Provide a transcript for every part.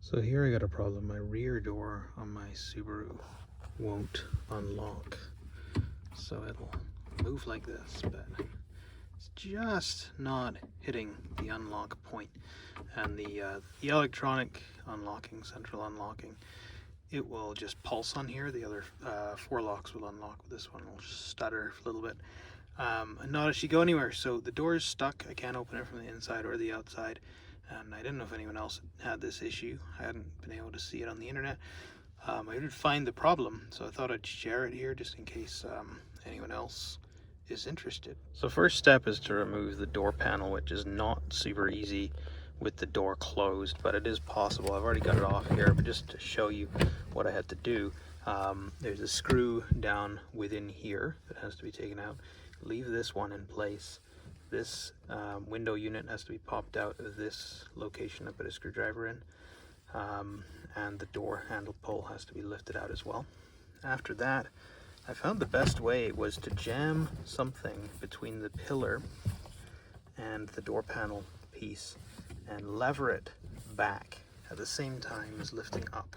So here I got a problem. My rear door on my Subaru won't unlock. So it'll move like this, but it's just not hitting the unlock point. And the electronic unlocking, central unlocking, it will just pulse on here. The other 4 locks will unlock. This one will stutter a little bit. And not actually go anywhere. So the door is stuck. I can't open it from the inside or the outside. And I didn't know if anyone else had this issue. I hadn't been able to see it on the internet. I did find the problem, so I thought I'd share it here just in case anyone else is interested. So first step is to remove the door panel, which is not super easy with the door closed, but it is possible. I've already got it off here, but just to show you what I had to do, there's a screw down within here that has to be taken out. Leave this one in place. This window unit has to be popped out of this location I put a screwdriver in, and the door handle pull has to be lifted out as well. After that, I found the best way was to jam something between the pillar and the door panel piece and lever it back at the same time as lifting up.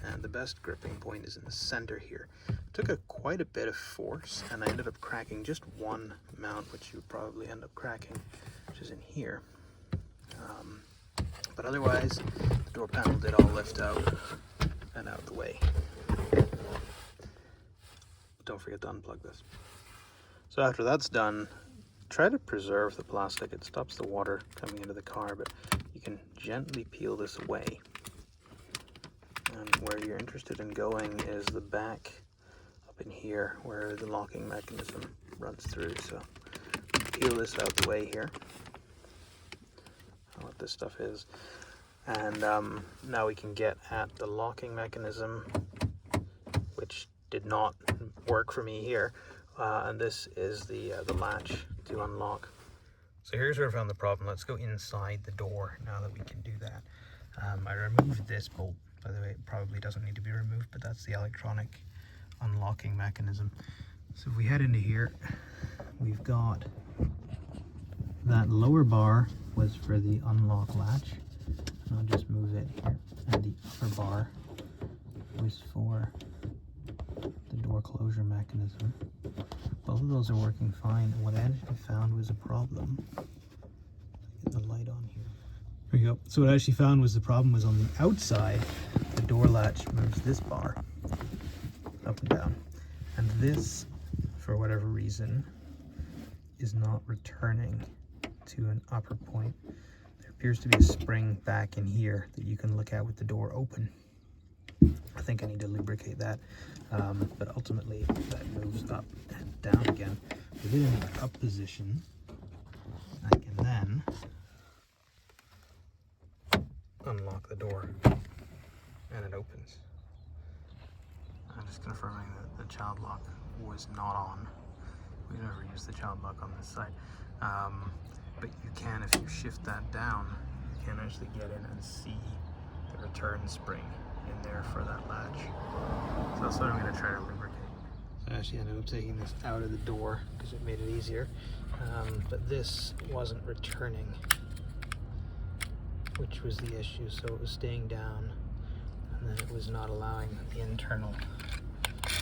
And the best gripping point is in the center here. It took quite a bit of force, and I ended up cracking just one mount, which you would probably end up cracking, which is in here. But otherwise, the door panel did all lift out and out the way. Don't forget to unplug this. So after that's done, try to preserve the plastic. It stops the water coming into the car, but you can gently peel this away. And where you're interested in going is the back up in here where the locking mechanism runs through. So peel this out the way here. What this stuff is. And now we can get at the locking mechanism, which did not work for me here. And this is the latch to unlock. So here's where I found the problem. Let's go inside the door now that we can do that. I removed this bolt. By the way, it probably doesn't need to be removed, but that's the electronic unlocking mechanism. So if we head into here, we've got that lower bar was for the unlock latch. And I'll just move it here. And the upper bar was for the door closure mechanism. Both of those are working fine. And what I actually found was a problem. Get the light on here. There you go. So what I actually found was the problem was on the outside. The door latch moves this bar up and down. And this, for whatever reason, is not returning to an upper point. There appears to be a spring back in here that you can look at with the door open. I think I need to lubricate that, but ultimately that moves up and down again. With it in the up position, I can then unlock the door and it opens. I'm just confirming that the child lock was not on. We never used the child lock on this side. But you can, if you shift that down, you can actually get in and see the return spring in there for that latch. So that's what I'm going to try to lubricate. So I actually ended up taking this out of the door because it made it easier. But this wasn't returning, which was the issue. So it was staying down, and then it was not allowing the internal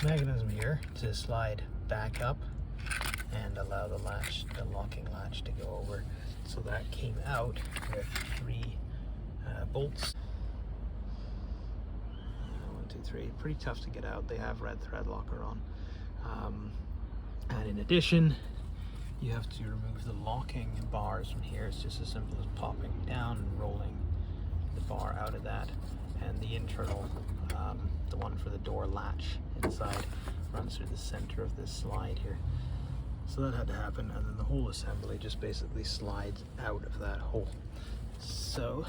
mechanism here to slide back up and allow the latch, the locking latch, to go over. So that came out with 3 bolts. 1, 2, 3. Pretty tough to get out. They have red thread locker on. And in addition, you have to remove the locking bars from here. It's just as simple as popping down and rolling the bar out of that. And the internal, the one for the door latch inside, runs through the center of this slide here. So that had to happen, and then the whole assembly just basically slides out of that hole. So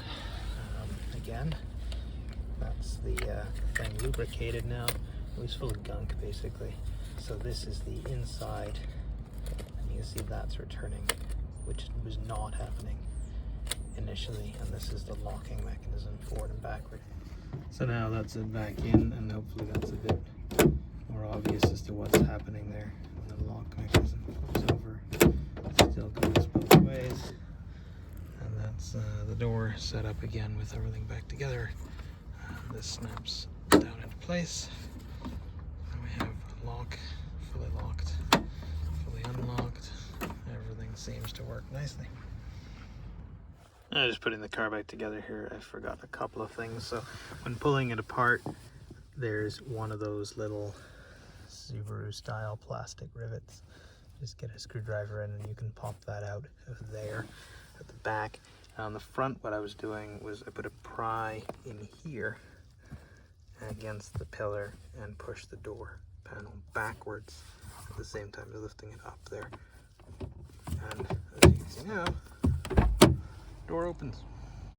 again, that's the thing lubricated now. It was full of gunk basically. So this is the inside, and you can see that's returning, which was not happening initially. And this is the locking mechanism forward and backward. So now that's it back in, and hopefully that's a bit more obvious as to what's happening there. When the lock mechanism goes over, it still goes both ways, and that's the door set up again with everything back together. This snaps down into place. And we have lock, fully locked, fully unlocked. Everything seems to work nicely. Just putting the car back together here, I forgot a couple of things. So when pulling it apart, there's one of those little Subaru style plastic rivets. Just get a screwdriver in and you can pop that out of there at the back. And on the front, what I was doing was I put a pry in here against the pillar and push the door panel backwards at the same time as lifting it up there. And as you can see now, door opens.